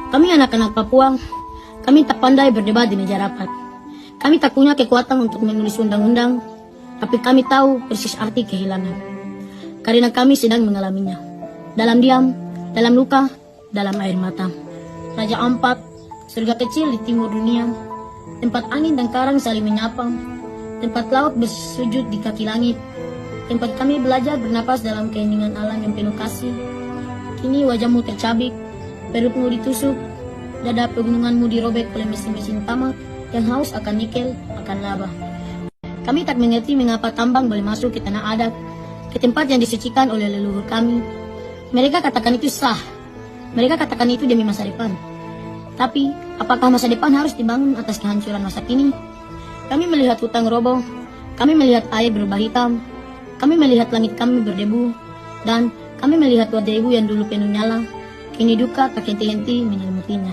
Kami anak-anak Papua, kami tak pandai berdebat di meja rapat. Kami tak punya kekuatan untuk menulis undang-undang, tapi kami tahu persis arti kehilangan. Karena kami sedang mengalaminya. Dalam diam, dalam luka, dalam air mata. Raja Ampat, surga kecil di timur dunia, tempat angin dan karang saling menyapa, tempat laut bersujud di kaki langit, tempat kami belajar bernapas dalam keheningan alam yang penuh kasih. Kini wajahmu tercabik, perutmu ditusuk, dada pegununganmu dirobek oleh mesin-mesin tamak yang haus akan nikel, akan laba. Kami tak mengerti mengapa tambang boleh masuk ke tanah adat, ke tempat yang disucikan oleh leluhur kami. Mereka katakan itu sah, mereka katakan itu demi masa depan. Tapi, apakah masa depan harus dibangun atas kehancuran masa kini? Kami melihat hutan roboh, kami melihat air berubah hitam, kami melihat langit kami berdebu, dan kami melihat wajah ibu yang dulu penuh nyala, kini duka tak henti-henti menyelimutinya.